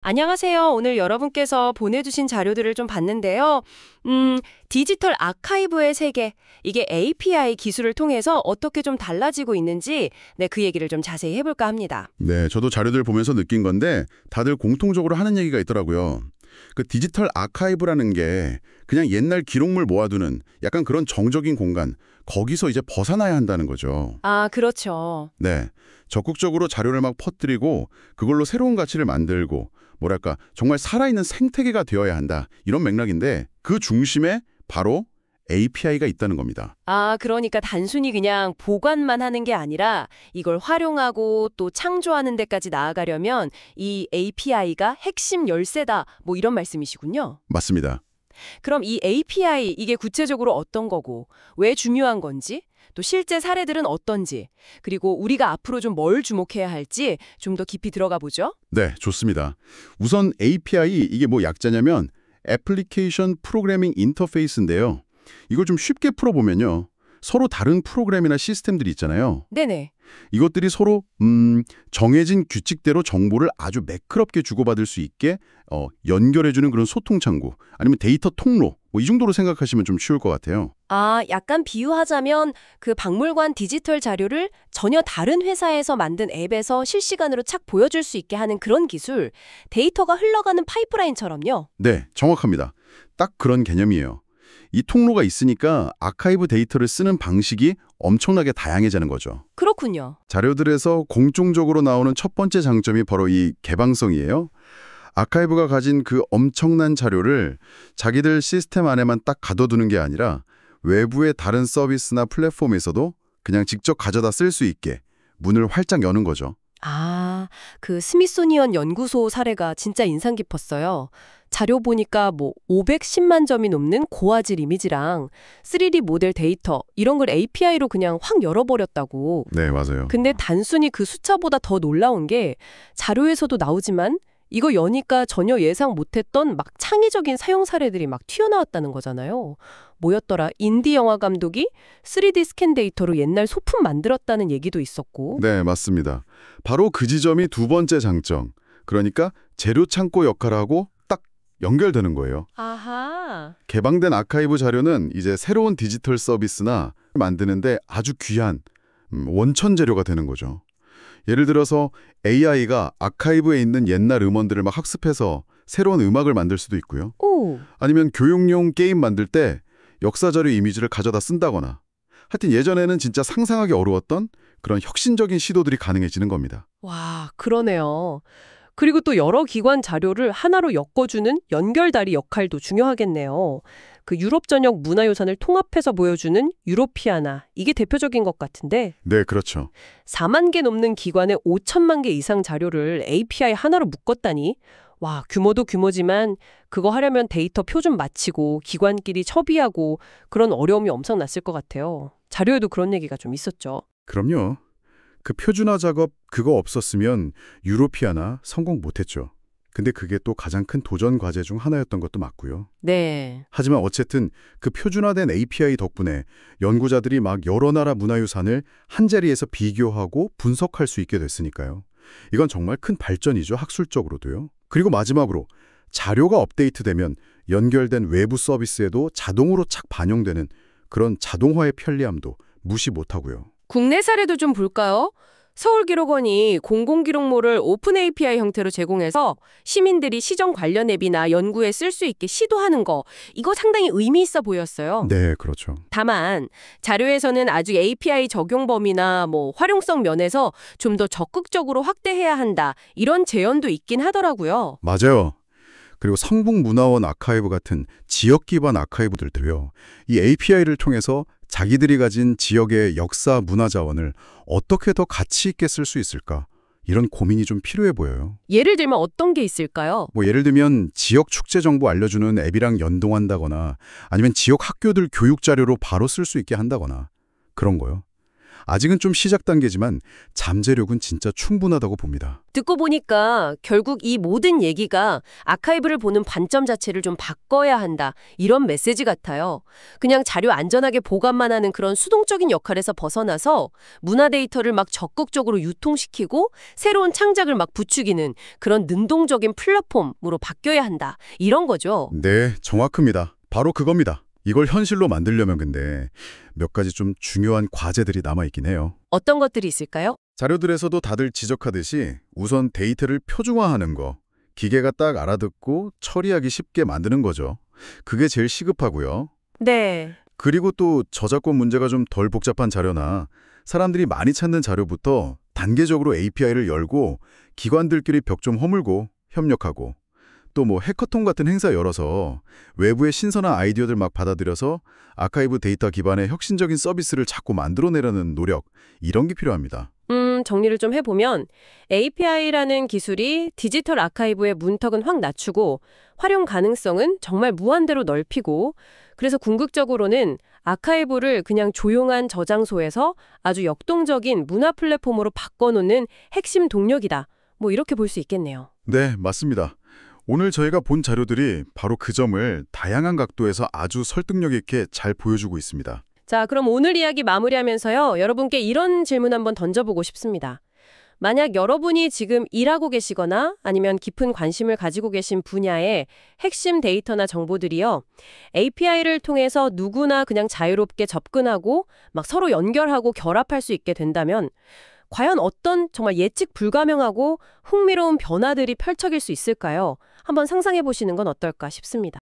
안녕하세요. 오늘 여러분께서 보내주신 자료들을 좀 봤는데요. 디지털 아카이브의 세계, 이게 API 기술을 통해서 어떻게 좀 달라지고 있는지, 그 얘기를 좀 자세히 해볼까 합니다. 네, 저도 자료들 보면서 느낀 건데 다들 공통적으로 하는 얘기가 있더라고요. 그 디지털 아카이브라는 게 그냥 옛날 기록물 모아두는 약간 그런 정적인 공간, 거기서 이제 벗어나야 한다는 거죠. 아, 그렇죠. 네, 적극적으로 자료를 막 퍼뜨리고 그걸로 새로운 가치를 만들고 뭐랄까 정말 살아있는 생태계가 되어야 한다. 이런 맥락인데 그 중심에 바로 API가 있다는 겁니다. 아, 그러니까 단순히 그냥 보관만 하는 게 아니라 이걸 활용하고 또 창조하는 데까지 나아가려면 이 API가 핵심 열쇠다. 뭐 이런 말씀이시군요. 맞습니다. 그럼 이 API 이게 구체적으로 어떤 거고 왜 중요한 건지 또 실제 사례들은 어떤지 그리고 우리가 앞으로 좀 뭘 주목해야 할지 좀 더 깊이 들어가 보죠. 네, 좋습니다. 우선 API 이게 뭐 약자냐면 애플리케이션 프로그래밍 인터페이스인데요. 이걸 좀 쉽게 풀어보면요. 서로 다른 프로그램이나 시스템들이 있잖아요. 네네. 이것들이 서로 정해진 규칙대로 정보를 아주 매끄럽게 주고받을 수 있게 연결해주는 그런 소통 창구 아니면 데이터 통로 뭐 이 정도로 생각하시면 좀 쉬울 것 같아요. 아, 약간 비유하자면 그 박물관 디지털 자료를 전혀 다른 회사에서 만든 앱에서 실시간으로 착 보여줄 수 있게 하는 그런 기술, 데이터가 흘러가는 파이프라인처럼요. 네, 정확합니다. 딱 그런 개념이에요. 이 통로가 있으니까 아카이브 데이터를 쓰는 방식이 엄청나게 다양해지는 거죠. 그렇군요. 자료들에서 공통적으로 나오는 첫 번째 장점이 바로 이 개방성이에요. 아카이브가 가진 그 엄청난 자료를 자기들 시스템 안에만 딱 가둬두는 게 아니라 외부의 다른 서비스나 플랫폼에서도 그냥 직접 가져다 쓸 수 있게 문을 활짝 여는 거죠. 아, 그 스미소니언 연구소 사례가 진짜 인상 깊었어요. 자료 보니까 뭐 510만 점이 넘는 고화질 이미지랑 3D 모델 데이터 이런 걸 API로 그냥 확 열어버렸다고. 네, 맞아요. 근데 단순히 그 숫자보다 더 놀라운 게 자료에서도 나오지만 이거 여니까 전혀 예상 못했던 막 창의적인 사용 사례들이 막 튀어나왔다는 거잖아요. 뭐였더라? 인디 영화 감독이 3D 스캔 데이터로 옛날 소품 만들었다는 얘기도 있었고. 네, 맞습니다. 바로 그 지점이 두 번째 장점. 그러니까 재료 창고 역할하고 딱 연결되는 거예요. 아하. 개방된 아카이브 자료는 이제 새로운 디지털 서비스나 만드는데 아주 귀한 원천 재료가 되는 거죠. 예를 들어서 AI가 아카이브에 있는 옛날 음원들을 막 학습해서 새로운 음악을 만들 수도 있고요. 오. 아니면 교육용 게임 만들 때 역사자료 이미지를 가져다 쓴다거나 하여튼 예전에는 진짜 상상하기 어려웠던 그런 혁신적인 시도들이 가능해지는 겁니다. 와, 그러네요. 그리고 또 여러 기관 자료를 하나로 엮어주는 연결다리 역할도 중요하겠네요. 그 유럽 전역 문화유산을 통합해서 보여주는 유로피아나, 이게 대표적인 것 같은데 네, 그렇죠. 4만 개 넘는 기관의 5천만 개 이상 자료를 API 하나로 묶었다니 와, 규모도 규모지만 그거 하려면 데이터 표준 맞추고 기관끼리 협의하고 그런 어려움이 엄청났을 것 같아요. 자료에도 그런 얘기가 좀 있었죠. 그럼요. 그 표준화 작업 그거 없었으면 유로피아나 성공 못했죠. 근데 그게 또 가장 큰 도전 과제 중 하나였던 것도 맞고요. 네. 하지만 어쨌든 그 표준화된 API 덕분에 연구자들이 막 여러 나라 문화유산을 한 자리에서 비교하고 분석할 수 있게 됐으니까요. 이건 정말 큰 발전이죠, 학술적으로도요. 그리고 마지막으로 자료가 업데이트되면 연결된 외부 서비스에도 자동으로 착 반영되는 그런 자동화의 편리함도 무시 못하고요. 국내 사례도 좀 볼까요? 서울기록원이 공공기록물을 오픈 API 형태로 제공해서 시민들이 시정 관련 앱이나 연구에 쓸 수 있게 시도하는 거, 이거 상당히 의미 있어 보였어요. 네, 그렇죠. 다만 자료에서는 아직 API 적용 범위나 뭐 활용성 면에서 좀 더 적극적으로 확대해야 한다, 이런 제언도 있긴 하더라고요. 맞아요. 그리고 성북문화원 아카이브 같은 지역 기반 아카이브들도요. 이 API를 통해서 자기들이 가진 지역의 역사 문화 자원을 어떻게 더 가치 있게 쓸 수 있을까? 이런 고민이 좀 필요해 보여요. 예를 들면 어떤 게 있을까요? 뭐 예를 들면 지역 축제 정보 알려주는 앱이랑 연동한다거나 아니면 지역 학교들 교육 자료로 바로 쓸 수 있게 한다거나 그런 거요. 아직은 좀 시작 단계지만 잠재력은 진짜 충분하다고 봅니다. 듣고 보니까 결국 이 모든 얘기가 아카이브를 보는 관점 자체를 좀 바꿔야 한다. 이런 메시지 같아요. 그냥 자료 안전하게 보관만 하는 그런 수동적인 역할에서 벗어나서 문화 데이터를 막 적극적으로 유통시키고 새로운 창작을 막 부추기는 그런 능동적인 플랫폼으로 바뀌어야 한다. 이런 거죠. 네, 정확합니다. 바로 그겁니다. 이걸 현실로 만들려면 근데 몇 가지 좀 중요한 과제들이 남아있긴 해요. 어떤 것들이 있을까요? 자료들에서도 다들 지적하듯이 우선 데이터를 표준화하는 거, 기계가 딱 알아듣고 처리하기 쉽게 만드는 거죠. 그게 제일 시급하고요. 네. 그리고 또 저작권 문제가 좀 덜 복잡한 자료나 사람들이 많이 찾는 자료부터 단계적으로 API를 열고 기관들끼리 벽 좀 허물고 협력하고 또 뭐 해커톤 같은 행사 열어서 외부의 신선한 아이디어들 막 받아들여서 아카이브 데이터 기반의 혁신적인 서비스를 자꾸 만들어내려는 노력, 이런 게 필요합니다. 정리를 좀 해보면 API라는 기술이 디지털 아카이브의 문턱은 확 낮추고 활용 가능성은 정말 무한대로 넓히고 그래서 궁극적으로는 아카이브를 그냥 조용한 저장소에서 아주 역동적인 문화 플랫폼으로 바꿔놓는 핵심 동력이다. 뭐 이렇게 볼 수 있겠네요. 네, 맞습니다. 오늘 저희가 본 자료들이 바로 그 점을 다양한 각도에서 아주 설득력 있게 잘 보여주고 있습니다. 자, 그럼 오늘 이야기 마무리하면서요. 여러분께 이런 질문 한번 던져보고 싶습니다. 만약 여러분이 지금 일하고 계시거나 아니면 깊은 관심을 가지고 계신 분야의 핵심 데이터나 정보들이요. API를 통해서 누구나 그냥 자유롭게 접근하고 막 서로 연결하고 결합할 수 있게 된다면 과연 어떤 정말 예측 불가명하고 흥미로운 변화들이 펼쳐질 수 있을까요? 한번 상상해 보시는 건 어떨까 싶습니다.